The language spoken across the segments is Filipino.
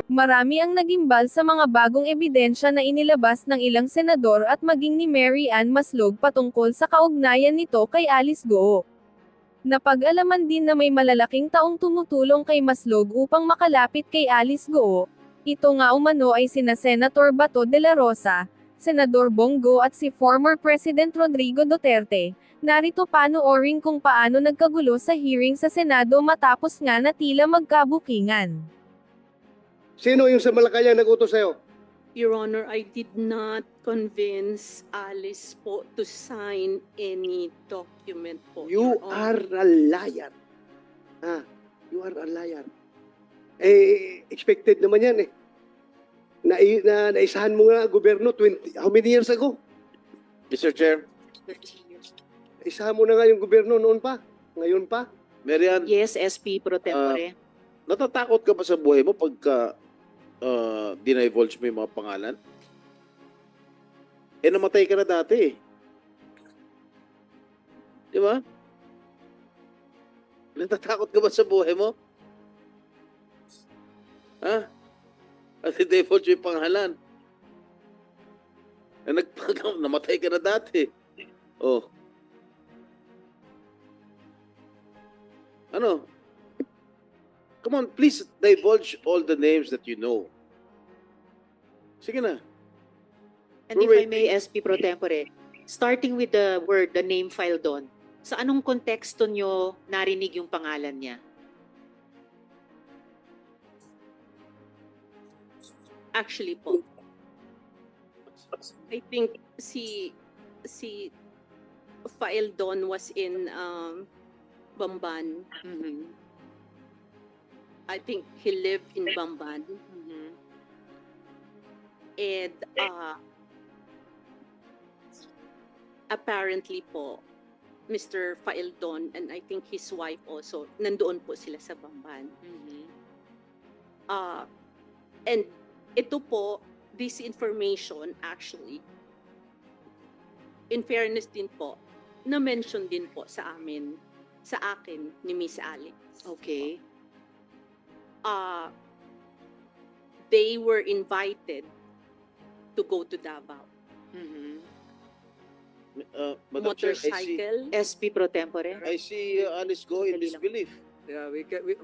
Marami ang nagimbal sa mga bagong ebidensya na inilabas ng ilang senador at maging ni Mary Ann Maslog patungkol sa kaugnayan nito kay Alice Go. Napag-alaman din na may malalaking taong tumutulong kay Maslog upang makalapit kay Alice Go. Ito nga umano ay sina Senator Bato de la Rosa, Senador Bongo at si former President Rodrigo Duterte. Narito panoorin kung paano nagkagulo sa hearing sa Senado matapos nga na tila magkabukingan. Sino yung sa Malacanang nag-utos sa'yo? Your Honor, I did not convince Alice po to sign any document po. You Your are Honor. a liar. You are a liar. Expected naman yan eh. Naisahan mo nga gobyerno how many years ago? Mr. Chair, 30 years. Naisahan mo na nga yung gobyerno noon pa. Ngayon pa. Mary Ann, Yes, SP pro tempore. natatakot ka ba sa buhay mo pagka dinivulge mo yung mga pangalan? Namatay ka na dati eh. Di ba? Natatakot ka ba sa buhay mo? Ha? At dinivulge mo yung pangalan. Namatay ka na dati. Oh. Ano? Come on, please divulge all the names that you know. Sige na. And if I may, SP pro tempore, starting with the word, the name file doon, sa anong konteksto nyo narinig yung pangalan niya? Actually po, I think si Fael Don was in Bamban. Mhm. I think he lived in Bamban. Mhm. And apparently po, Mr. Faeldon and I think his wife also, nandoon po sila sa Bamban. Mhm. And ito po, this information actually, in fairness din po, na-mention din po sa akin ni Miss Alex. Okay. They were invited to go to Davao. Mhm. Madam Chair, Motorcycle. SP pro tempore. I see Alice Go in disbelief. Yeah,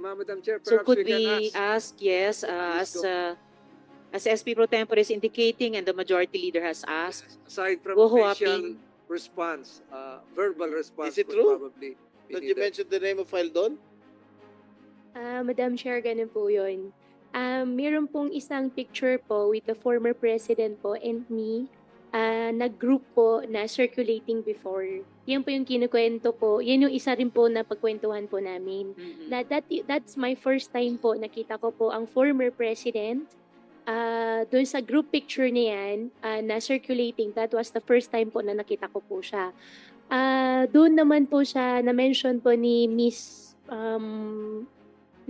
Madam Chair, So perhaps could we can we ask. ask, yes, as SP pro tempore is indicating and the majority leader has asked, Aside from Go official Huaping. response, verbal response Is it would true? probably be Don't you needed. mention the name of Faldon? Madam Chair, ganun po yun. Meron pong isang picture po with the former president po and me, nag-group po na circulating before. Yan po yung kinukwento po. Yan yung isa rin po na pagkwentuhan po namin. Mhm. That's my first time po. Nakita ko po ang former president. Doon sa group picture na yan, na circulating, that was the first time po na nakita ko po siya. Doon naman po siya, na-mention po ni Miss,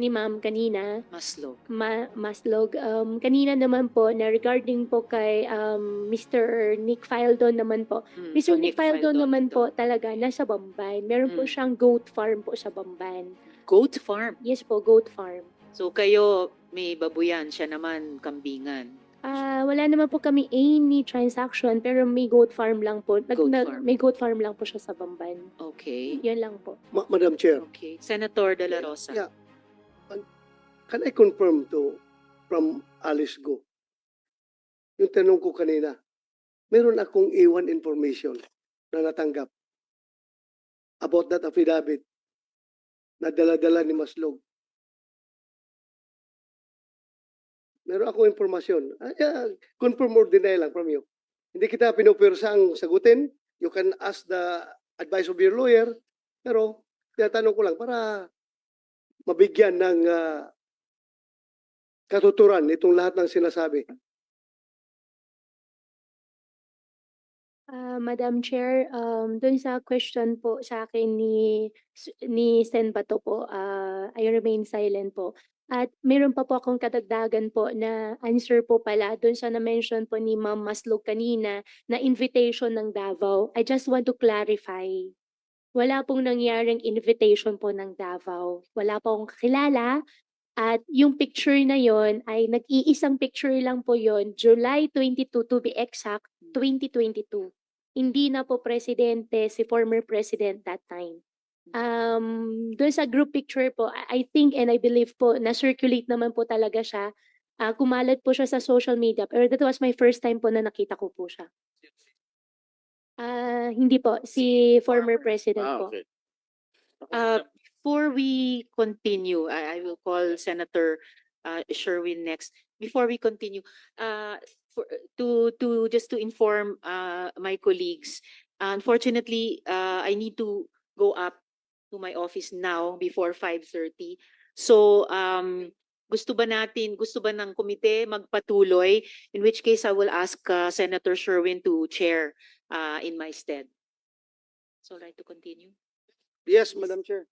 ni Ma'am kanina, Maslog. Maslog. Kanina naman po na regarding po kay Mr. Nick Fildon naman po. Mm, Mr. so Nick Fildon naman ito. po talaga nasa Bamban. Meron po Mm. siyang goat farm po sa Bamban. Goat farm. Yes po, goat farm. So kayo may babuyan, siya naman kambingan. Wala naman po kami any transaction pero may goat farm lang po. Farm. May goat farm lang po siya sa Bamban. Okay. Yan lang po. Madam Chair, Okay. Senator De La Rosa. Yeah. Can I confirm from Alice Go? Yung tanong ko kanina, meron akong A1 information na natanggap about that affidavit na dala-dala ni Maslog. Meron akong informasyon. Confirm or deny lang from you. Hindi kita pinupirsang sagutin. You can ask the advice of your lawyer. Pero tinatanong ko lang para mabigyan ng katuturan itong lahat ng sinasabi. Madam Chair, dun sa question po sa akin ni Sen Bato po, I remain silent po. At meron pa po akong kadagdagan po na answer po pala dun sa na-mention po ni Ma'am Maslog kanina na invitation ng Davao. I just want to clarify. Wala pong nangyaring invitation po ng Davao. Wala po akong kakilala. At yung picture na yon ay nag-iisang picture lang po yon, July 22 to be exact, 2022. Hindi na po presidente si former president that time. Doon sa group picture po, I think and I believe po na-circulate naman po talaga siya. Kumalat po siya sa social media, pero that was my first time po na nakita ko po siya. Hindi po, si former president Ah, po. okay. Before we continue, I will call Senator Sherwin next. Before we continue, to just to inform my colleagues, unfortunately, I need to go up to my office now before 5:30. So, gusto ba ng komite magpatuloy? In which case, I will ask Senator Sherwin to chair in my stead. It's all right to continue? Yes, Madam Chair.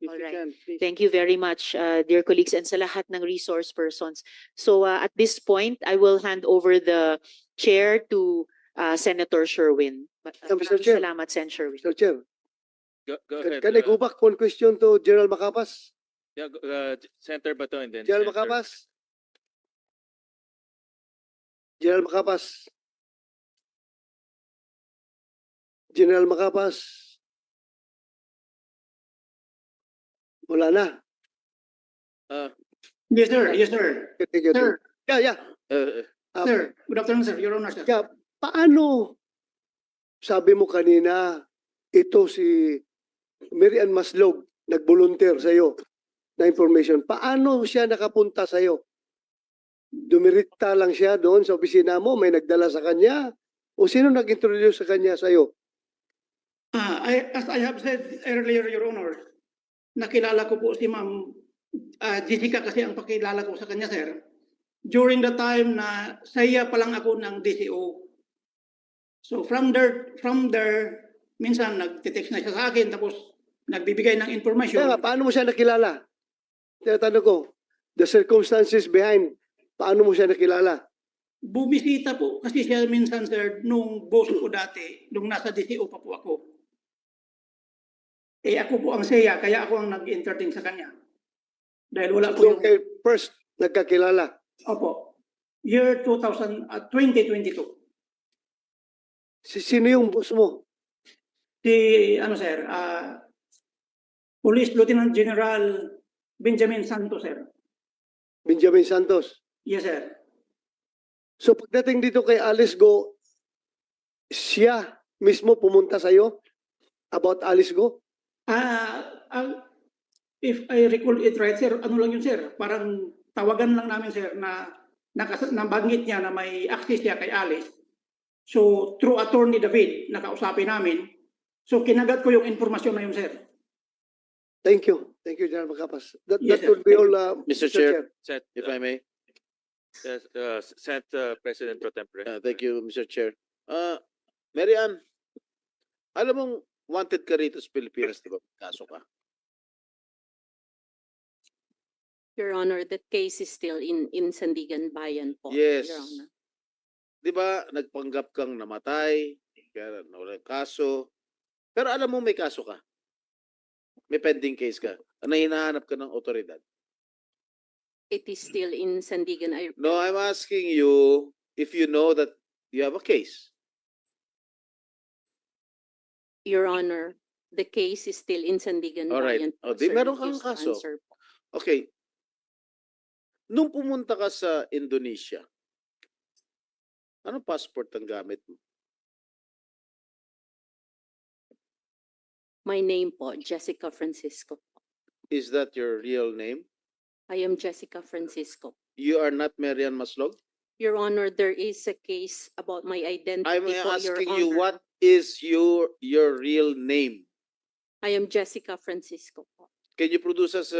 If All you right. can, please. Thank you very much, dear colleagues, and sa lahat ng resource persons. So at this point, I will hand over the chair to Senator Sherwin. Mr. Maraming Chair. salamat, Sen. Sherwin. Mr. Chair, Go ahead. can I go back one question to General Macapas? Yeah, Senator Bato and then General Senator- Macapas? General Macapas? General Macapas? Wala na. Yes, sir. Yes, sir. Thank you. Sir. Yeah, yeah. Ah, Sir, good afternoon, sir. Your Honor, sir. Yeah, paano sabi mo kanina, ito si Mary Ann Maslog, nag-volunteer sa'yo na information. Paano siya nakapunta sa'yo? Dumirita lang siya doon sa opisina mo, may nagdala sa kanya? O sino nag-introduce sa kanya sa'yo? As I have said earlier, Your Honor, nakilala ko po si Ma'am Jessica kasi ang pakilala ko sa kanya, sir. During the time na saya pa lang ako ng DCO. So from there, minsan nagtitext na siya sa akin tapos nagbibigay ng information. Kaya nga, paano mo siya nakilala? Tinatanong ko, the circumstances behind, paano mo siya nakilala? Bumisita po kasi siya minsan, sir, nung boss ko dati, nung nasa DCO pa po ako. Eh ako po ang saya, kaya ako ang nag-entertain sa kanya. Dahil wala po So, yung... kay first, nagkakilala. Opo. Year 2022. Sino yung boss mo? Si, ano sir, Police Lieutenant General Benjamin Santos, sir. Benjamin Santos. Yes, sir. So pagdating dito kay Alice Go, siya mismo pumunta sa'yo about Alice Go? If I recall it right, sir, ano lang yun, sir? Parang tawagan lang namin, sir, na nabanggit niya na may access siya kay Alice. So, through Attorney David, nakausapin namin. So, kinagat ko yung informasyon na yun, sir. Thank you. Thank you, General Macapas. That Yes, sir. would be Thank all, Mr. Chair, Sen- if I may. Yes, Senate President Pro Tempore. Thank you, Mr. Chair. Mary Ann, alam mong wanted ka rito sa Pilipinas, di ba? Kaso ka. Your Honor, that case is still in Sandigan Bayan po. Yes. Your Honor. Di ba, nagpanggap kang namatay, kaya nawala yung kaso. Pero alam mo may kaso ka. May pending case ka. Na hinahanap ka ng otoridad. It is still in Sandigan. No, I'm asking you if you know that you have a case. Your Honor, the case is still in Sandigan All right. Bayan po, O, di sir. meron kang Refuse to kaso. answer po. Okay. Nung pumunta ka sa Indonesia, anong passport ang gamit mo? My name po, Jessica Francisco. Is that your real name? I am Jessica Francisco. You are not Marian Maslog? Your Honor, there is a case about my identity I'm po, Your asking you, Honor. what is your real name? I am Jessica Francisco po. Can you produce us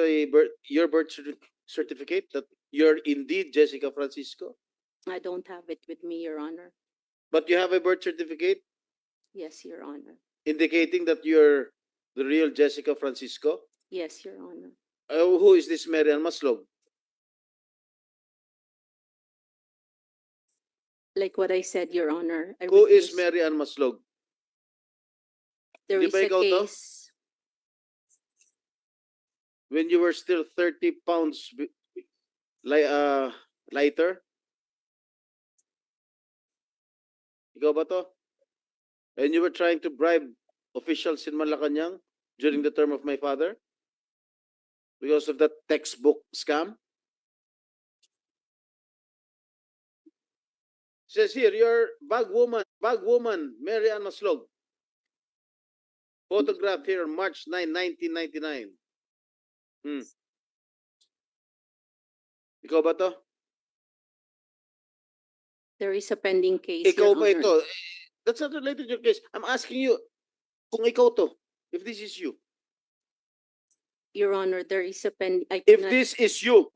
your birth certificate that you're indeed Jessica Francisco? I don't have it with me, Your Honor. But you have a birth certificate Yes, Your Honor. indicating that you're the real Jessica Francisco? Yes, Your Honor. Who is this Marian Maslog? Like what I said, Your Honor. I Who is refuse. Mary Ann Maslog? There Di is ba a ikaw to? case. When you were still 30 pounds lighter? Ikaw ba to? And you were trying to bribe officials in Malacanang during the term of my father? Because of that textbook scam? Says here, your bag woman, Mary Ann Maslog. Photograph here, March 9, 1999. Ikaw ba to? There is a pending case, Ikaw Your ba Honor. ito? That's not related to your case. I'm asking you, kung ikaw to, if this is you. Your Honor, there is a pending. If this is you,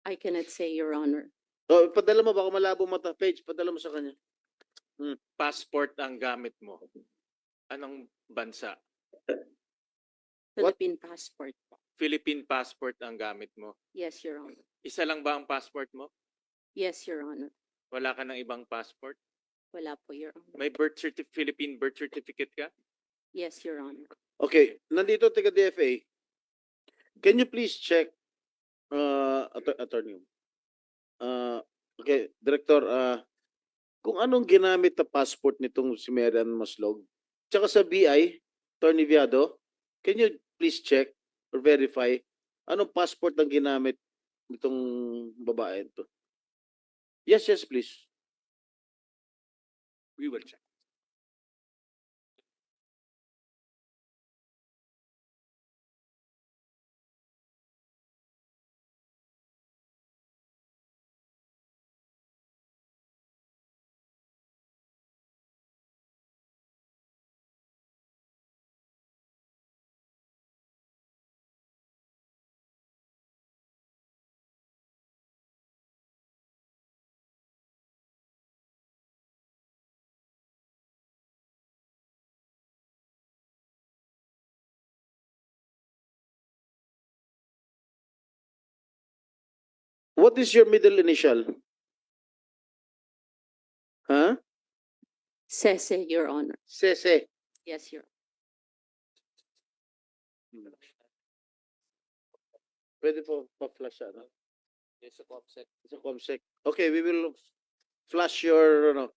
I cannot say, Your Honor. oh, padala mo, baka malabo mata page, padala mo sa kanya. Passport ang gamit mo. Anong bansa? What? Philippine passport. Philippine passport ang gamit mo. Yes, Your Honor. Isa lang ba ang passport mo? Yes, Your Honor. Wala ka ng ibang passport? Wala po, Your Honor. May Philippine birth certificate ka? Yes, Your Honor. Okay, nandito taga DFA. Can you please check, attorney? Okay, Director, kung anong ginamit na passport nitong si Mary Ann Maslog, tsaka sa BI, Attorney Viado, can you please check or verify anong passport ang ginamit nitong babae ito? Yes, please. We will check. What is your middle initial? Huh? Sese, Your Honor. Sese. Yes, Your Pwede po pa-flash ano? It's a ComSec. It's a ComSec. Okay, we will flash your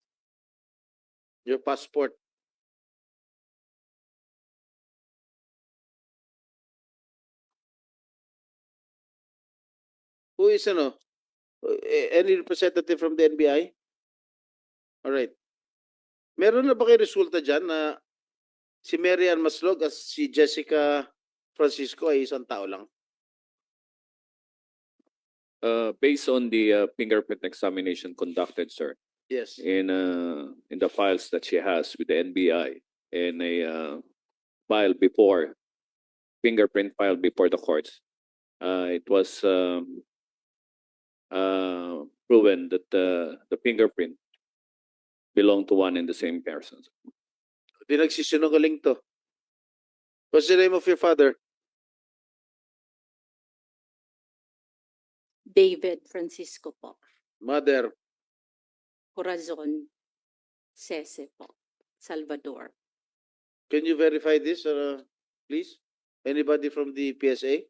your passport. Who is any representative from the NBI? All right. Meron na ba kayo resulta dyan na si Mary Ann Maslog at si Jessica Francisco ay isang tao lang? Based on the fingerprint examination conducted, sir, Yes. in the files that she has with the NBI and a file before fingerprint file before the courts, it was proven that the fingerprint belonged to one and the same person. Di nagsisinungaling to. What's the name of your father? David Francisco po. Mother. Corazon Sese po. Salvador. Can you verify this, please? Anybody from the PSA?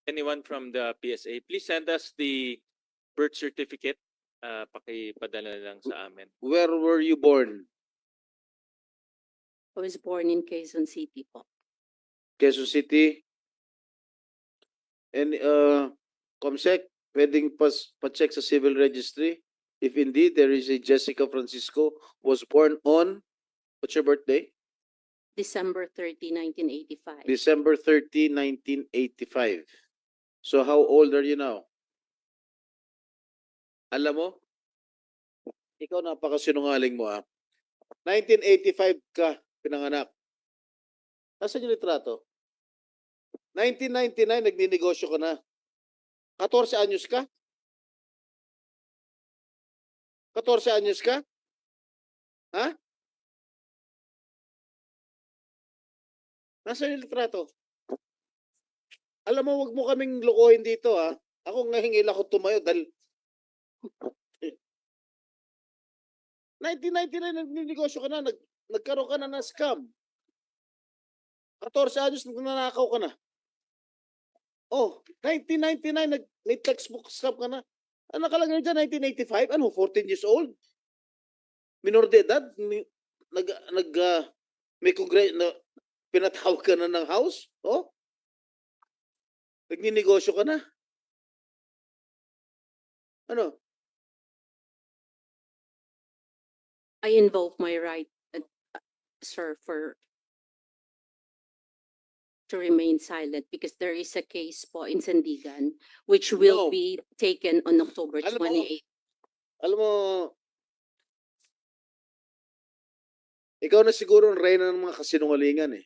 Anyone from the PSA, please send us the birth certificate. Pakipadala lang sa amin. Where were you born? I was born in Quezon City po. Quezon City? And ComSec, pwedeng pa-check sa civil registry if indeed there is a Jessica Francisco was born on, what's your birthday? December 30, 1985. December 30, 1985. So how old are you now? Alam mo, ikaw napakasinungaling mo 1985 ka pinanganak. Nasaan yung litrato? 1999 nagninegosyo ka na. 14 anyos ka? 14 anyos ka? Ha? Nasaan yung litrato? Alam mo, wag mo kaming lokohin dito Ako ngahingil ako tumayo dahil 1999 nagninegosyo ka na, nagkaroon ka na ng scam. 14 anyos nanakaw ka na. Oh, 1999 may textbook scam ka na. Ano nakalagay dyan, 1985? Ano, 14 years old? Minor de edad? May na pinatawag ka na ng house? Oh? Nagninegosyo ka na? Ano? I invoke my right, sir, to remain silent because there is a case po in Sandigan which will No. be taken on October Alam mo, 28. Alam mo, ikaw na siguro ang reyna ng mga kasinungalingan eh.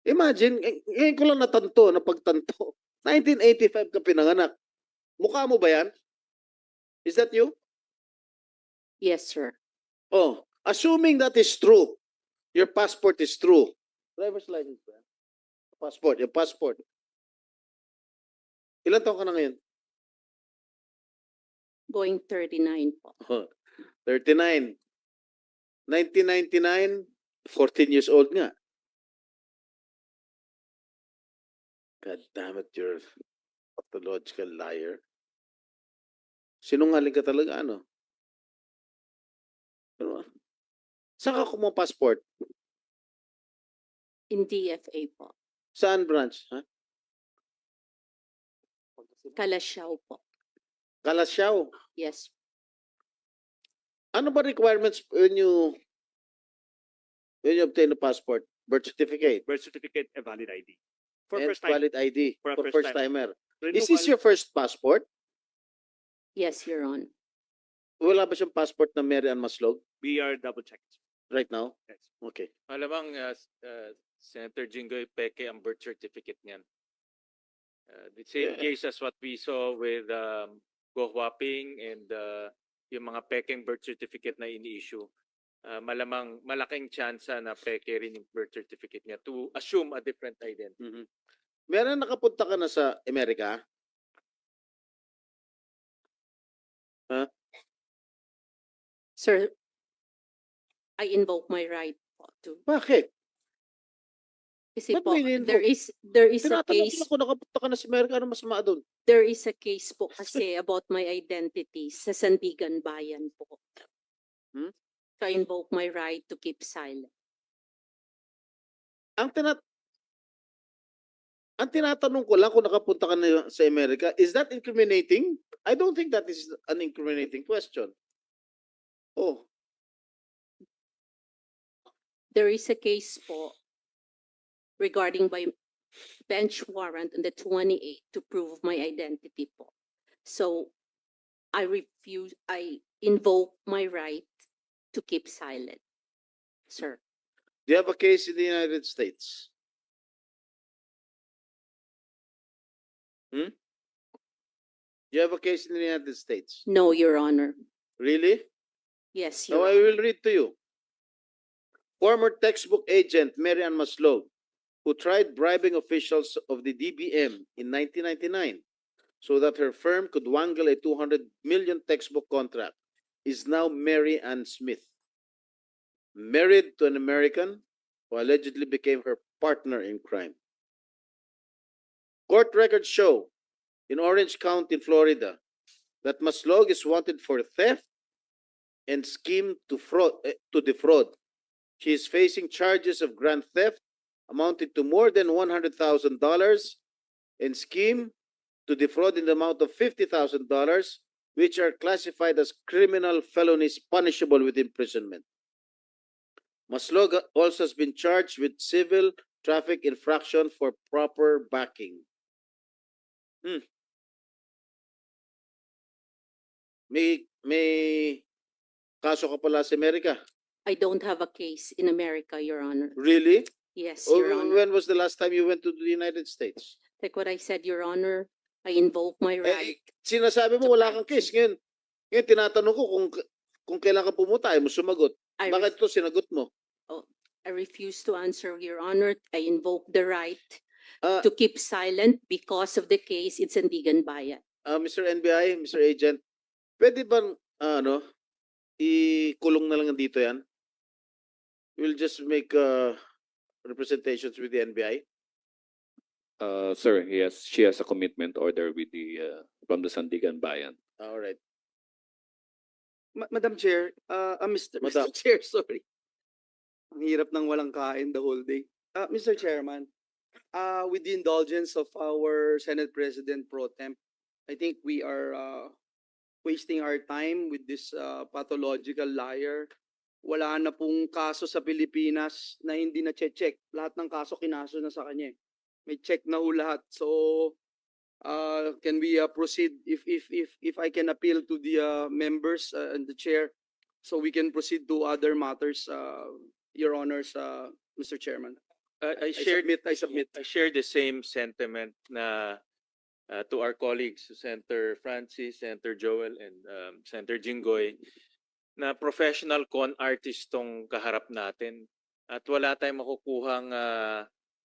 Imagine, ngayon ko lang napagtanto. 1985 ka pinanganak. Mukha mo ba yan? Is that you? Yes, sir. Oh, assuming that is true, your passport is true. Driver's license ba? Passport, your passport. Ilan taon ka na ngayon? Going 39 po. 39. 1999, 14 years old nga. God damn it, you're a pathological liar. Sinungaling ka talaga, ano? Ano? Saan ka kumuha passport? In DFA po. Saan branch? Ha? Kalasyaw po. Kalasyaw. Yes. Ano ba requirements when you obtain a passport? Birth certificate Birth certificate and valid ID. For and first time. valid ID For a for first first timer. Renewal, Is this your first passport? Yes, Your Honor. Wala ba siyang passport na Mary Ann Maslog we are double checked. right now? Yes. Okay. Malamang Senator Jinggoy peke ang birth certificate niyan. The same Yeah. case as what we saw with Go Huaping and yung mga pekeng birth certificate na ini-issue. Malamang malaking tsansa na peke rin yung birth certificate niya to assume a different identity. Mhm. Meron nakapunta ka na sa Amerika? Sir, I invoke my right po to. Bakit? Kasi Ba't po, mo ini-invoke? there is a Tinatanong ko case, lang kung nakapunta ka na sa Amerika, ano masama doon? there is a case po kasi about my identity sa Sandigan Bayan po. Hmm? So I invoke my right to keep silent. Ang tinatanong ko lang kung nakapunta ka na sa Amerika, is that incriminating? I don't think that is an incriminating question. Oh, There is a case po regarding by bench warrant on the 28th to prove my identity po. So I invoke my right to keep silent, sir. do you have a case in the United States? Do you have a case in the United States? No, Your Honor. Really? Yes, Now Your I Honor. will read to you. Former textbook agent Mary Ann Maslog, who tried bribing officials of the DBM in 1999 so that her firm could wangle a 200 million textbook contract, is now Mary Ann Smith, married to an American who allegedly became her partner in crime. Court records show in Orange County, Florida, that Maslog is wanted for theft and scheme to defraud. She is facing charges of grand theft amounting to more than $100,000 and scheme to defraud in the amount of $50,000, which are classified as criminal felonies punishable with imprisonment. Maslog also has been charged with civil traffic infraction for proper backing. May kaso ka pala sa Amerika. I don't have a case in America, Your Honor. Really? Yes, Or Your Honor. when was the last time you went to the United States? Like what I said, Your Honor, I invoke my right. Sinasabi mo wala kang case. Ngayon tinatanong ko kung kailan ka pumunta, ay mo sumagot. I Bakit ito sinagot mo? I refuse to answer, Your Honor. I invoke the right Ah, to keep silent because of the case in Sandigan Bayan. Mr. NBI, Mr. Agent, pwede bang ikulong na lang dito yan? We'll just make representations with the NBI. Sir, she has a commitment order with the from the Sandigan Bayan. All right. Madam Chair, Mr. Madam. Mr. Chair, sorry. Ang hirap ng walang kain the whole day. Mr. Chairman, with the indulgence of our Senate President Pro Temp, I think we are wasting our time with this pathological liar. Wala na pong kaso sa Pilipinas na hindi na check. Lahat ng kaso kinaso na sa kanya. May check na ho lahat. So, can we proceed if I can appeal to the members and the chair so we can proceed to other matters, Your Honors, Mr. Chairman. I submit. I share the same sentiment na to our colleagues, Senator Francis, Senator Joel, and Senator Jinggoy, na professional con artist tong kaharap natin at wala tayong makukuhang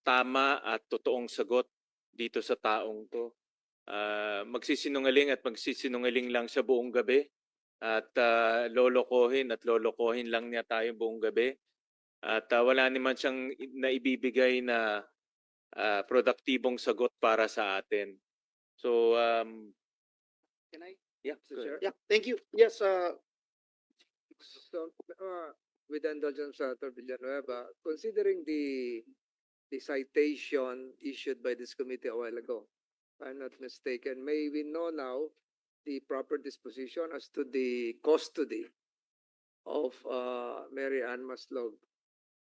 tama at totoong sagot dito sa taong to. Magsisinungaling magsisinungaling lang sa buong gabi at lolokohin lang niya tayo buong gabi at wala naman siyang naibibigay na produktibong sagot para sa atin. So Can I? yeah, Mr. go Chair? ahead. Yeah, thank you. Yes, So, with the indulgence of Senator Villanueva, considering the citation issued by this committee a while ago, if I'm not mistaken, may we know now the proper disposition as to the custody of Mary Ann Maslog?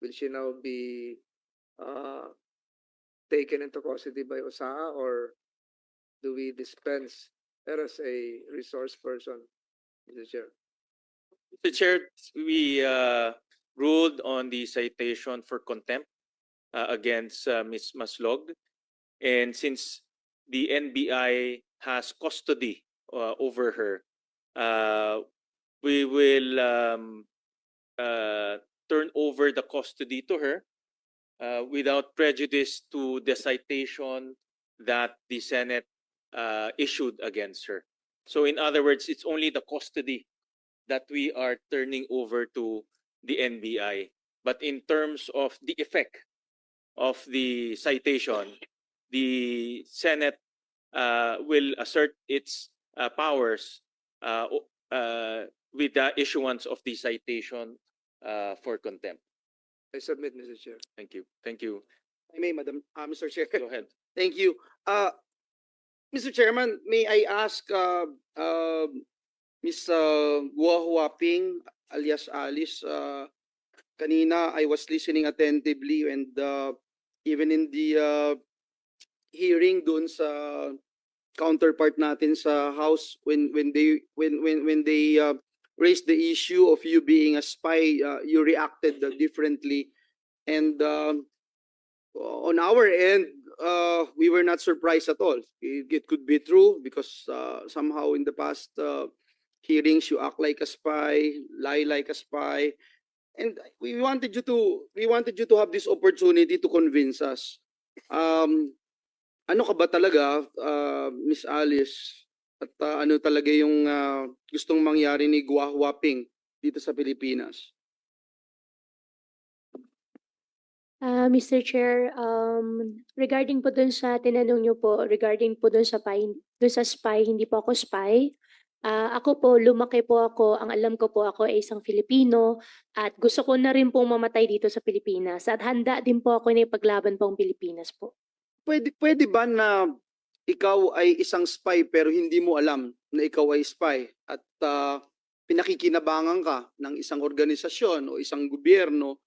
Will she now be taken into custody by OSAA, or do we dispense her as a resource person, Mr. Chair? Mr. Chair, we ruled on the citation for contempt against Ms. Maslog. And since the NBI has custody over her, we will turn over the custody to her without prejudice to the citation that the Senate issued against her. So in other words, it's only the custody that we are turning over to the NBI. But in terms of the effect of the citation, the Senate will assert its powers with the issuance of the citation for contempt. I submit, Mr. Chair. Thank you. Thank you. I may, Madam, Mr. Chair. Go ahead. Thank you. Mr. Chairman, may I ask Ms. Guo Huaping alias Alice, kanina I was listening attentively and even in the hearing doon sa counterpart natin sa House when they raised the issue of you being a spy, you reacted differently, and on our end we were not surprised at all. It could be true because somehow in the past hearings you act like a spy, lie like a spy, and we wanted you to have this opportunity to convince us. Ano ka ba talaga, Miss Alice, at ano talaga yung gustong mangyari ni Guo Huaping dito sa Pilipinas? Mr. Chair, regarding po dun sa tinanong niyo po, regarding po dun sa spy, hindi po ako spy. Ako po, lumaki po ako, ang alam ko po ako ay isang Filipino at gusto ko na rin pong mamatay dito sa Pilipinas at handa din po ako na ipaglaban po ang Pilipinas po. Pwede ba na ikaw ay isang spy pero hindi mo alam na ikaw ay spy at pinakikinabangan ka ng isang organisasyon o isang gobyerno,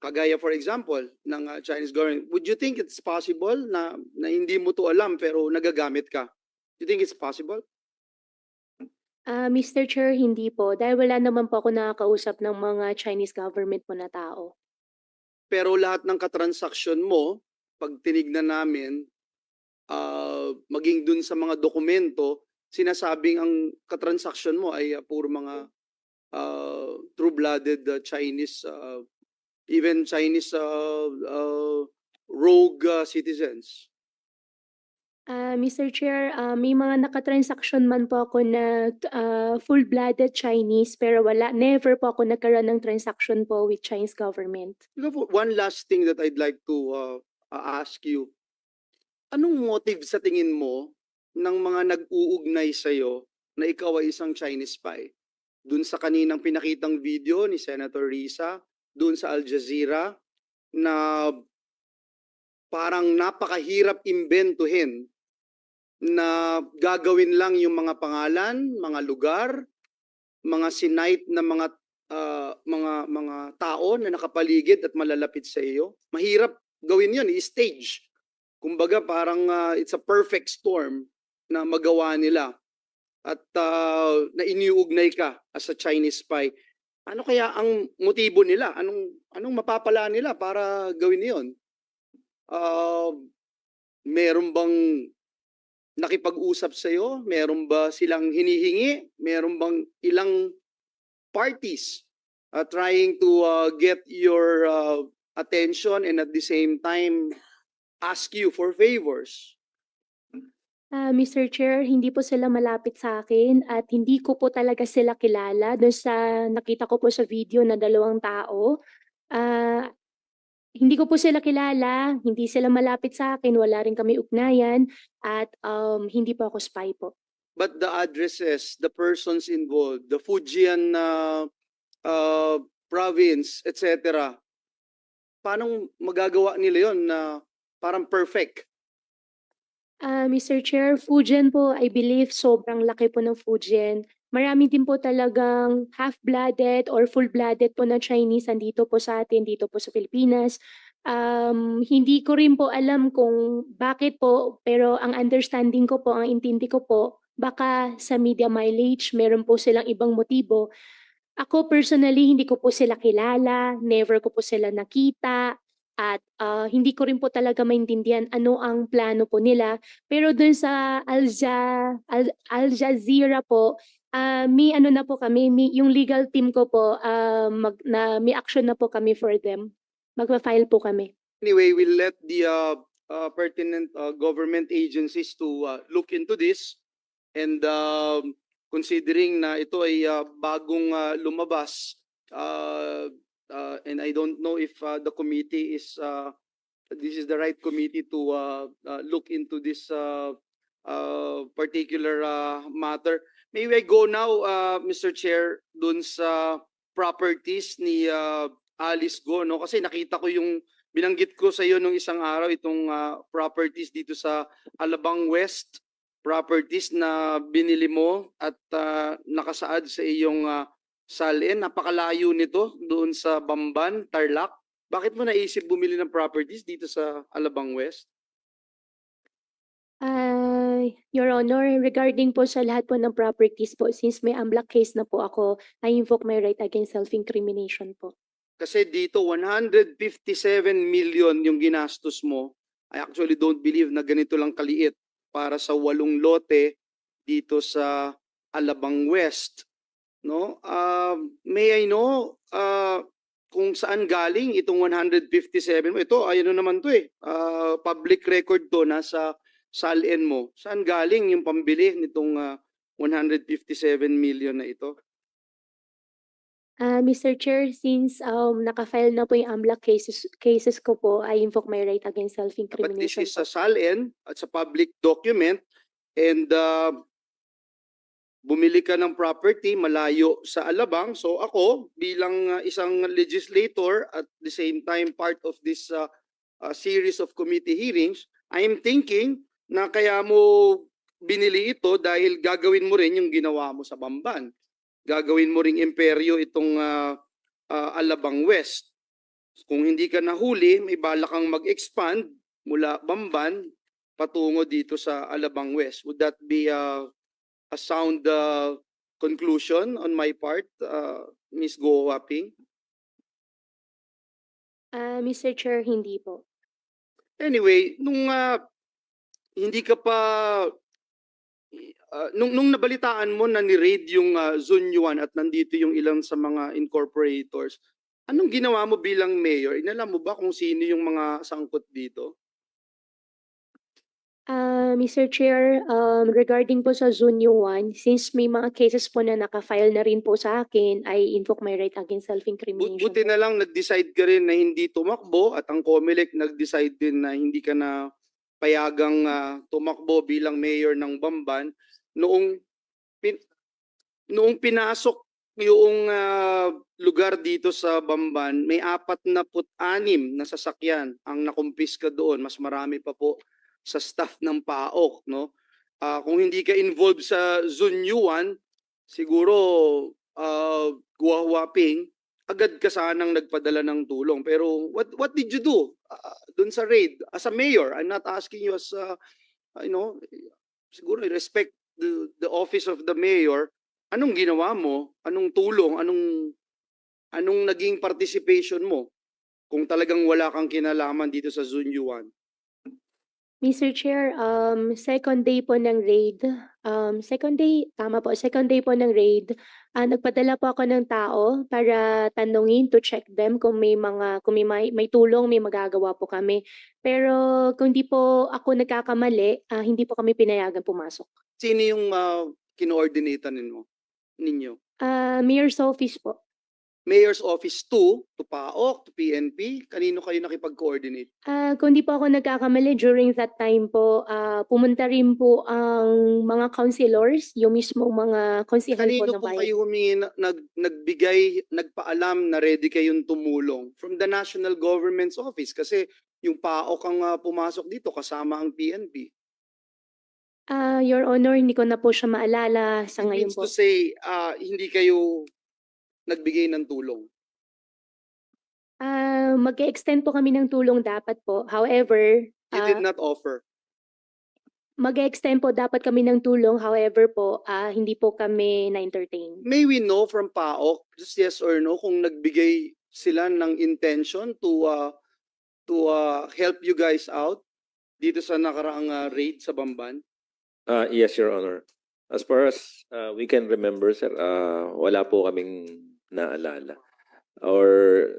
kagaya for example ng Chinese government? Would you think it's possible na hindi mo to alam pero nagagamit ka? Do you think it's possible? Mr. Chair, hindi po. Dahil wala naman po ako nakakausap ng mga Chinese government po na tao. Pero lahat ng katransaksyon mo, pag tinignan namin, maging dun sa mga dokumento, sinasabing ang katransaksyon mo ay puro mga true-blooded Chinese, even Chinese rogue citizens. Mr. Chair, may mga nakatransaction man po ako na full-blooded Chinese pero never po ako nagkaroon ng transaction po with Chinese government. You know, one last thing that I'd like to ask you. Anong motive sa tingin mo ng mga nag-uugnay sa'yo na ikaw ay isang Chinese spy? Doon sa kaninang pinakitang video ni Senator Risa, doon sa Al Jazeera, na parang napakahirap imbentuhin na gagawin lang yung mga pangalan, mga lugar, mga sinight na mga tao na nakapaligid at malalapit sa iyo. Mahirap gawin yun, i-stage. Kumbaga parang it's a perfect storm na magawa nila at na iniuugnay ka as a Chinese spy. Ano kaya ang motibo nila? Anong mapapala nila para gawin 'yon? Meron bang nakipag-usap sa iyo? Meron ba silang hinihingi? Meron bang ilang parties trying to get your attention and at the same time ask you for favors? Mr. Chair, hindi po sila malapit sa akin at hindi ko po talaga sila kilala doon sa nakita ko po sa video na 2 tao. Hindi ko po sila kilala, hindi sila malapit sa akin, wala rin kami ugnayan at hindi po ako spy po. But the addresses, the persons involved, the Fujian province, etc. Paano magagawa nila yon na parang perfect? Mr. Chair, Fujian po, I believe sobrang laki po ng Fujian. Marami din po talagang half-blooded or full-blooded po na Chinese andito po sa atin, dito po sa Pilipinas. Hindi ko rin po alam kung bakit po, pero ang understanding ko po, ang intindi ko po, baka sa media mileage, meron po silang ibang motibo. Ako personally, hindi ko po sila kilala, never ko po sila nakita, at hindi ko rin po talaga maintindihan ano ang plano po nila. Pero dun sa Al Jazeera po, may ano na po kami, yung legal team ko po, may action na po kami for them. Magpa-file po kami. Anyway, we'll let the pertinent government agencies to look into this and considering na ito ay bagong lumabas and I don't know if the committee is this is the right committee to look into this particular matter. May I go now, Mr. Chair, dun sa properties ni Alice Go, no? Kasi nakita ko yung binanggit ko sa iyo nung isang araw itong properties dito sa Alabang West, properties na binili mo at nakasaad sa iyong salin. Napakalayo nito doon sa Bamban, Tarlac. Bakit mo naisip bumili ng properties dito sa Alabang West? Your Honor, regarding po sa lahat po ng properties po, since may AMLAC case na po ako, I invoke my right against self-incrimination po. Kasi dito 157 million yung ginastos mo. I actually don't believe na ganito lang kaliit para sa 8 lote dito sa Alabang West, no? May I know kung saan galing itong 157 mo? Ito, ayun naman to eh. Public record to, nasa salin mo. Saan galing yung pambili nitong 157 million na ito? Mr. Chair, since naka-file na po yung AMLAC cases ko po, I invoke my right against But this self-incrimination is po. sa salin at sa public document and bumili ka ng property malayo sa Alabang. So ako bilang isang legislator at the same time part of this series of committee hearings, I am thinking na kaya mo binili ito dahil gagawin mo rin yung ginawa mo sa Bamban. Gagawin mo ring imperyo itong Alabang West. Kung hindi ka nahuli, may bala kang mag-expand mula Bamban patungo dito sa Alabang West. Would that be a sound conclusion on my part, Ms. Go Waping? Mr. Chair, hindi po. Anyway, nung hindi ka pa nung nabalitaan mo na ni-raid yung Zunyuan at nandito yung ilang sa mga incorporators, anong ginawa mo bilang mayor? Inalam mo ba kung sino yung mga sangkot dito? Mr. Chair, regarding po sa Zunyo 1, since may mga cases po na nakafile na rin po sa akin, I invoke my right against self-incrimination. Buti na lang nag-decide ka rin na hindi tumakbo at ang COMELEC nag-decide din na hindi ka na payagang tumakbo bilang mayor ng Bamban noong noong pinasok yung lugar dito sa Bamban, may 46 na sasakyan ang nakumpiska doon, mas marami pa po sa staff ng PAOK, no? Kung hindi ka involved sa Zunyuan, siguro guwahwaping agad ka sanang nagpadala ng tulong. Pero what did you do doon sa raid as a mayor? I'm not asking you as siguro I respect the office of the mayor. Anong ginawa mo? Anong tulong? Anong naging participation mo? Kung talagang wala kang kinalaman dito sa Zunyuan. Mr. Chair, second day po ng raid, second day po ng raid, nagpadala po ako ng tao para tanungin, to check them kung may may tulong, may magagawa po kami. Pero kung di po ako nagkakamali, hindi po kami pinayagan pumasok. Sino yung kino-ordinate ninyo? Mayor's office po. Mayor's office to PAOK, to PNP? Kanino kayo nakipag-coordinate? Kung di po ako nagkakamali, during that time po, pumunta rin po ang mga councilors, yung mismo mga konsihal po Kanino ng po bayan. kayo humingi, nagbigay, nagpaalam na ready kayong tumulong? From the National Government's Office kasi yung PAOK ang pumasok dito kasama ang PNP. Your Honor, hindi ko na po siya maalala sa It ngayon means po. to say, hindi kayo nagbigay ng tulong. Mag-extend po kami ng tulong dapat po. However, You did not offer. mag-extend po dapat kami ng tulong. However po, hindi po kami na-entertain. May we know from PAOK, just yes or no, kung nagbigay sila ng intention to help you guys out dito sa nakaraang raid sa Bamban? Yes, Your Honor. As far as we can remember, sir, wala po kaming naalala. Or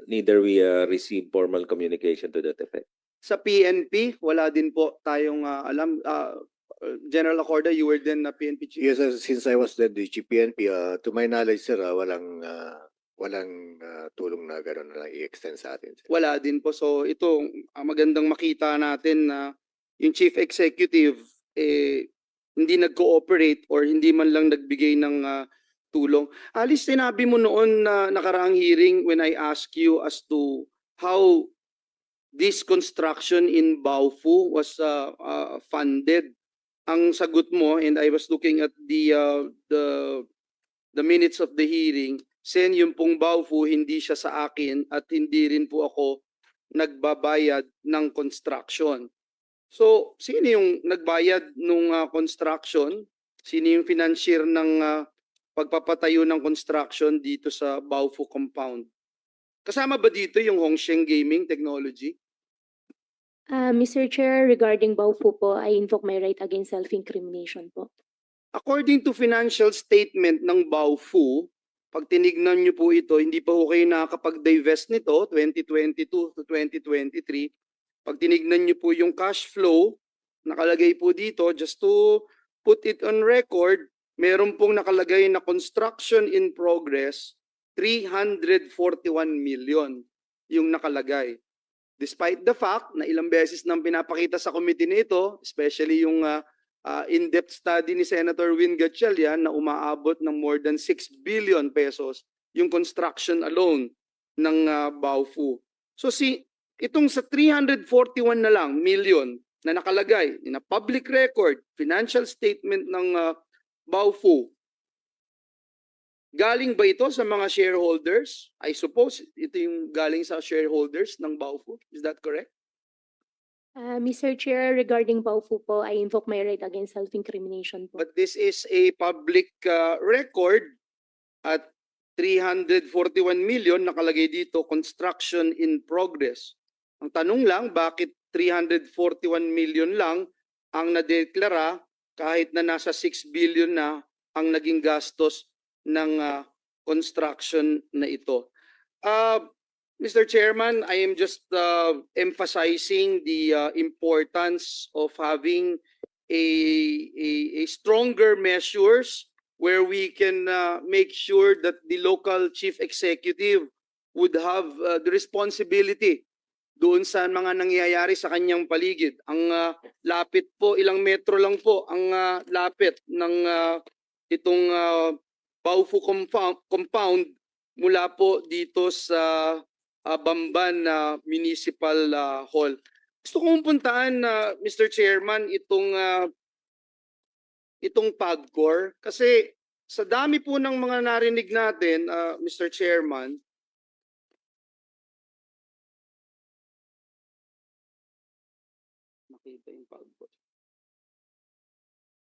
neither we receive formal communication to that effect. Sa PNP, wala din po tayong alam. General Acorda, you were then na PNP chief? Yes, since I was the PNP, to my knowledge, sir, walang tulong na gano'n na i-extend sa atin. Sir. Wala din po. So ito, magandang makita natin na yung chief executive hindi nag-cooperate or hindi man lang nagbigay ng tulong. Alice, sinabi mo noon na nakaraang hearing when I asked you as to how this construction in Baofu was funded. Ang sagot mo, and I was looking at the minutes of the hearing, Sen, yung pong Baofu, hindi siya sa akin at hindi rin po ako nagbabayad ng construction. So, sino yung nagbayad nung construction? Sino yung financier ng pagpapatayo ng construction dito sa Baofu compound? Kasama ba dito yung Hongsheng Gaming Technology? Mr. Chair, regarding Baofu po, I invoke my right against self-incrimination po. According to financial statement ng Baofu, pag tinignan niyo po ito, hindi pa kayo nakakapag-divest nito, 2022 to 2023. Pag tinignan niyo po yung cash flow, nakalagay po dito, just to put it on record, meron pong nakalagay na construction in progress, 341 million yung nakalagay. Despite the fact na ilang beses nang pinapakita sa committee nito, especially yung in-depth study ni Senator Win Gatchalian na umaabot ng more than 6 billion pesos yung construction alone ng Baofu. So itong sa 341 na lang million na nakalagay na public record, financial statement ng Baofu, galing ba ito sa mga shareholders? I suppose ito yung galing sa shareholders ng Baofu. Is that correct? Mr. Chair, regarding Baofu po, I invoke my right against self-incrimination po. But this is a public record at 341 million nakalagay dito, construction in progress. Ang tanong lang, bakit 341 million lang ang nadeklara kahit na nasa 6 billion na ang naging gastos ng construction na ito. Mr. Chairman, I am just emphasizing the importance of having a stronger measures where we can make sure that the local chief executive would have the responsibility doon sa mga nangyayari sa kanyang paligid. Ang lapit po, ilang metro lang po ang lapit ng itong Baofu compound mula po dito sa Bamban Municipal Hall. Gusto kong puntaan Mr. Chairman itong PAGCOR kasi sa dami po ng mga narinig natin Mr. Chairman, nakita yung PAGCOR.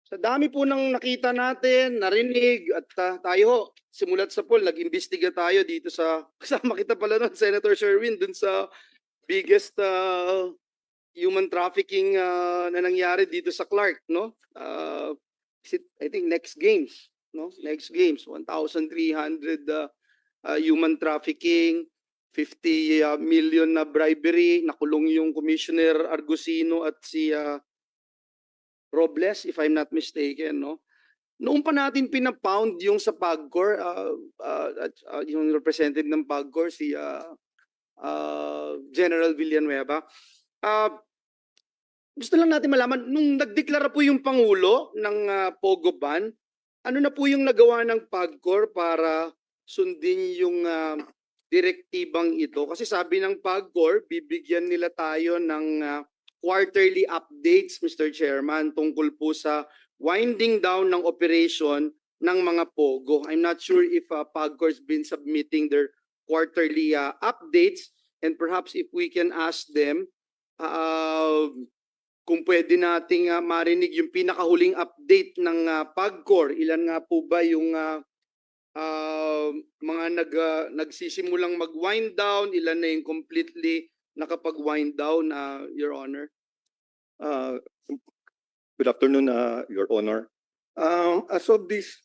Sa dami po ng nakita natin, narinig, at tayo ho, simulat sa poll, nag-imbestiga tayo dito sa, kasama kita pala nun, Senator Sherwin, dun sa biggest human trafficking na nangyari dito sa Clark, no? I think next games, no? Next games, 1,300 human trafficking, 50 million na bribery, nakulong yung Commissioner Argusino at si Robles, if I'm not mistaken, no? Noong pa natin pinapound yung sa PAGCOR, yung representative ng PAGCOR, si General Villanueva, gusto lang natin malaman, nung nagdeklara po yung Pangulo ng Pogo ban, ano na po yung nagawa ng PAGCOR para sundin yung direktibang ito? Kasi sabi ng PAGCOR, bibigyan nila tayo ng quarterly updates, Mr. Chairman, tungkol po sa winding down ng operation ng mga POGO. I'm not sure if PAGCOR's been submitting their quarterly updates, and perhaps if we can ask them kung pwede nating marinig yung pinakahuling update ng PAGCOR. Ilan nga po ba yung mga nagsisimulang mag-wind down, ilan na yung completely nakapag-wind down, Your Honor? Good afternoon, Your Honor. As of this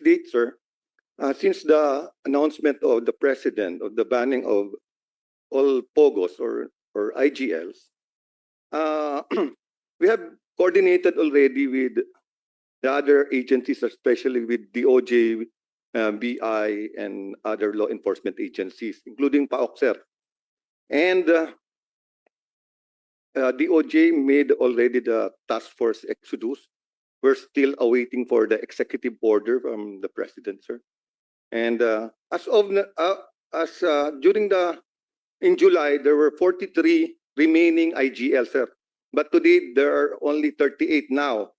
date, sir, since the announcement of the President of the banning of all POGOs or IGLs, we have coordinated already with the other agencies, especially with DOJ, BI, and other law enforcement agencies, including PAOK, sir. And DOJ made already the task force exodus. We're still awaiting for the executive order from the President, sir. And in July, there were 43 remaining IGLs, sir. But today, there are only 38 now.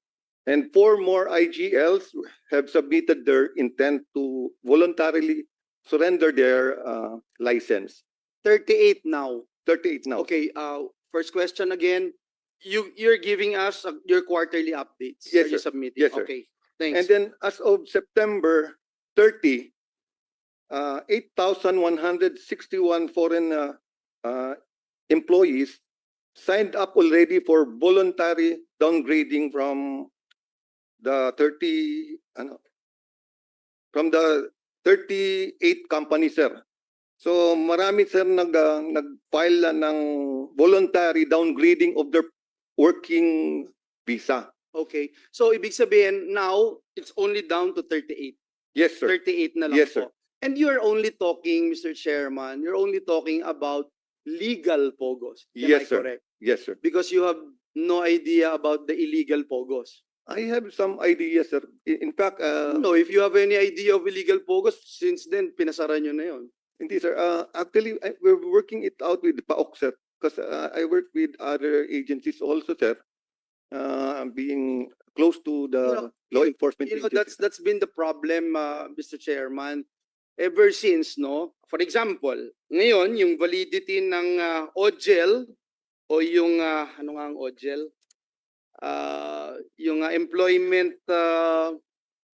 And 4 more IGLs have submitted their intent to voluntarily surrender their license. 38 now. 38 now. Okay, first question again. You're giving us your quarterly updates. Yes, Are you sir. submitting? Yes, sir. Okay, thanks. And then as of September 30, 8,161 foreign employees signed up already for voluntary downgrading from the 38 companies, sir. So marami, sir, nag-file ng voluntary downgrading of their working visa. Okay, so ibig sabihin now it's only down to 38. Yes, sir. 38 na lang Yes, po. sir. And you're only talking, Mr. Chairman, you're only talking about legal POGOs. Am I Yes, sir. correct? Yes, sir. Because you have no idea about the illegal POGOs. I have some ideas, sir. In fact, No, if you have any idea of illegal POGOs, since then, pinasara nyo na yun. hindi, sir. Actually, we're working it out with PAOK, sir. Because I work with other agencies also, sir. Being close to the law enforcement You know, agencies. that's been the problem, Mr. Chairman. Ever since, no? For example, ngayon, yung validity ng OGEL o yung, ano nga ang OGEL? Yung employment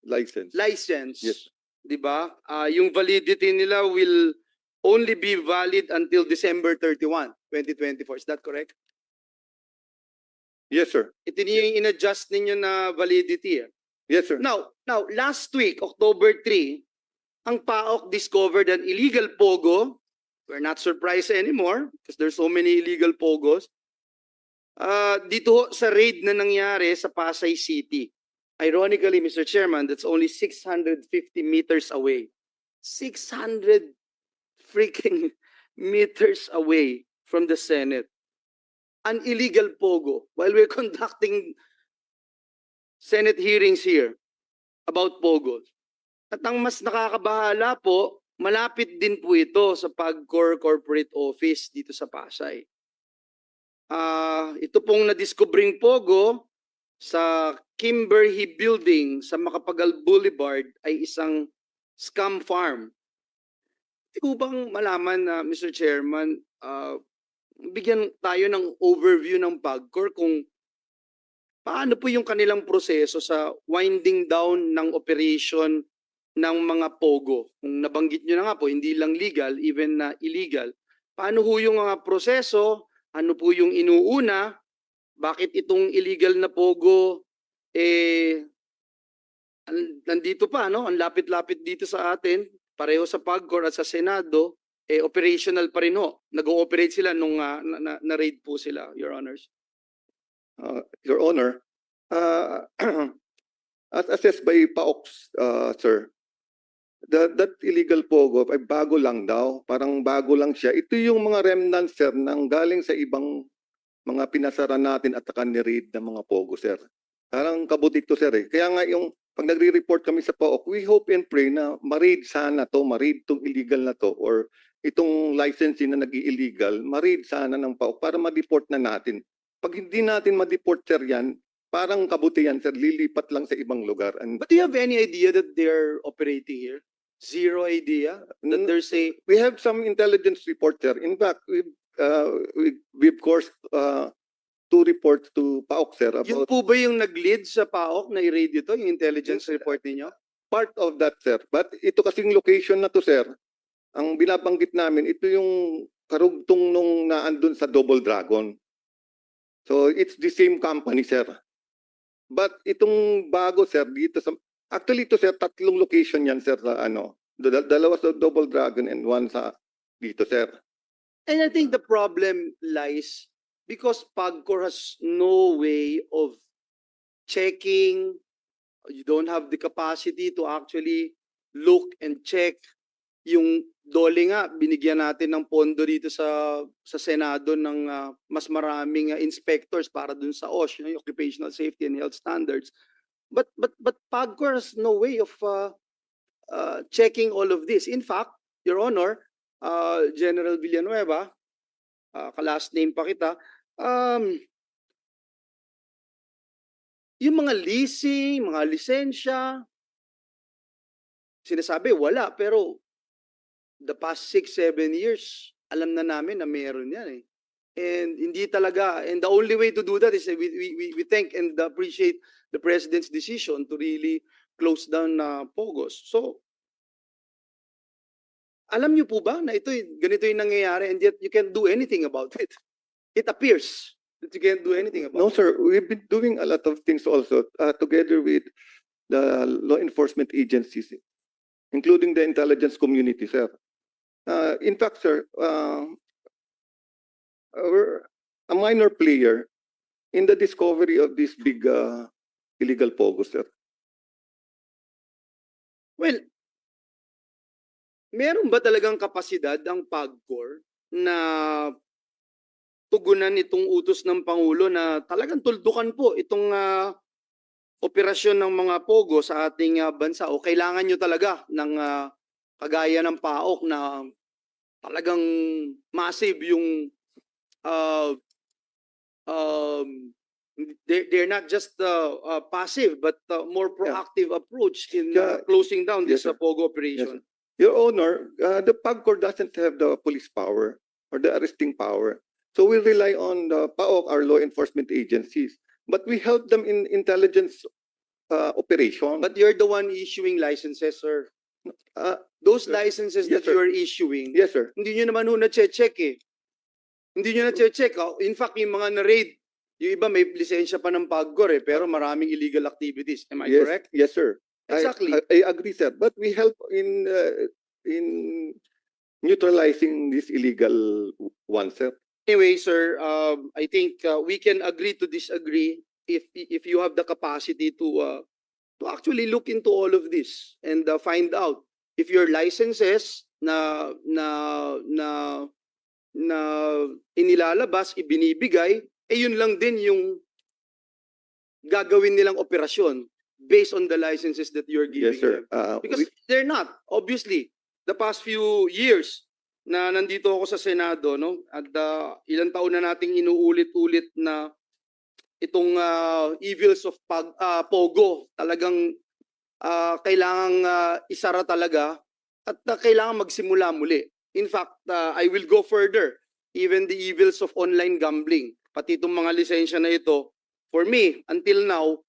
license. Yes. Di ba? Yung validity nila will only be valid until December 31, 2024. Is that correct? Yes, sir. Ito yung in-adjust ninyo na validity. Yes, sir. Now, last week, October 3, ang PAOK discovered an illegal POGO. We're not surprised anymore because there's so many illegal POGOs. Dito ho sa raid na nangyari sa Pasay City. Ironically, Mr. Chairman, that's only 650 meters away. 600 freaking meters away from the Senate. An illegal pogo while we're conducting Senate hearings here about pogos. At ang mas nakakabahala po, malapit din po ito sa PAGCOR corporate office dito sa Pasay. Ito pong na-discovering pogo sa Kimberly Building sa Macapagal Boulevard ay isang scam farm. Hindi ko bang malaman na Mr. Chairman, bigyan tayo ng overview ng PAGCOR kung paano po yung kanilang proseso sa winding down ng operation ng mga pogo. Kung nabanggit nyo na nga po, hindi lang legal, even na illegal. Paano po yung mga proseso? Ano po yung inuuna? Bakit itong illegal na pogo nandito pa, no? Ang lapit-lapit dito sa atin, pareho sa PAGCOR at sa Senado, operational pa rin ho. Nag-ooperate sila nung na-raid po sila, Your Honors. Your Honor, as assessed by PAOX, sir, that illegal pogo ay bago lang daw, parang bago lang siya. Ito yung mga remnants, sir, nang galing sa ibang mga pinasara natin at saka ni-raid ng mga pogo, sir. Parang kabutik to, sir. Kaya nga yung pag nagre-report kami sa PAOK, we hope and pray na ma-raid sana to, ma-raid tong illegal na to, or itong licensing na nag-illegal, ma-raid sana ng PAOK para ma-deport na natin. Pag hindi natin ma-deport, sir, yan, parang kabuti yan, sir, lilipat lang sa ibang lugar. And But do you have any idea that they're operating here? Zero idea that there's a... we have some intelligence report, sir. In fact, we've course two reports to PAOK, sir, Yun about po ba yung nag-lead sa PAOK na i-raid ito, yung intelligence report ninyo? part of that, sir. But ito kasing location na to, sir, ang binabanggit namin, ito yung karugtong nung naandun sa Double Dragon. So it's the same company, sir. But itong bago, sir, dito sa... Actually, ito, sir, tatlong location yan, sir, sa dalawa sa Double Dragon and one sa dito, sir. And I think the problem lies because PAGCOR has no way of checking. You don't have the capacity to actually look and check. Yung DOLE nga, binigyan natin ng pondo dito sa Senado ng mas maraming inspectors para dun sa OSH, yung Occupational Safety and Health Standards. But PAGCOR has no way of checking all of this. In fact, Your Honor, General Villanueva, ka-last name pa kita, yung mga leasing, mga lisensya, sinasabi wala, pero the past 6-7 years, alam na namin na meron yan eh. And hindi talaga, and the only way to do that is we thank and appreciate the President's decision to really close down POGOs. So, alam niyo po ba na ganito yung nangyayari and yet you can't do anything about it? It appears that you can't do anything about No, it. sir, we've been doing a lot of things also together with the law enforcement agencies, including the intelligence community, sir. In fact, sir, we're a minor player in the discovery of this big illegal pogo, sir. Well, meron ba talagang kapasidad ang PAGCOR na tugunan itong utos ng Pangulo na talagang tuldukan po itong operasyon ng mga pogo sa ating bansa? O kailangan nyo talaga ng kagaya ng PAOK na talagang massive yung they're not just passive but more proactive approach in closing down this Yes, sir. pogo Yes, operation? sir. Your Honor, the PAGCOR doesn't have the police power or the arresting power. So we rely on the PAOK, our law enforcement agencies. But we help them in intelligence operation. But you're the one issuing licenses, sir. Those licenses yes, that sir. you are issuing, Yes, sir. hindi nyo naman ho na-check eh. Hindi nyo na-check. In fact, yung mga na-raid, yung iba may lisensya pa ng PAGCOR eh, pero maraming illegal activities. Am I Yes, correct? yes, sir. Exactly. I agree, sir. But we help in neutralizing this illegal one, sir. Anyway, sir, I think we can agree to disagree if you have the capacity to actually look into all of this and find out if your licenses na inilalabas, ibinibigay, yun lang din yung gagawin nilang operasyon based on the licenses that you're giving Yes, sir. them. Because they're not, obviously. The past few years na nandito ako sa Senado, no? At ilang taon na nating inuulit-ulit na itong evils of Pogo talagang kailangang isara talaga at kailangan magsimula muli. In fact, I will go further. Even the evils of online gambling, pati itong mga lisensya na ito, for me, until now,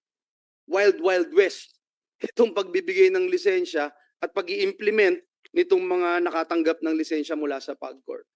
wild west. Itong pagbibigay ng lisensya at pag-i-implement nitong mga nakatanggap ng lisensya mula sa PAGCOR.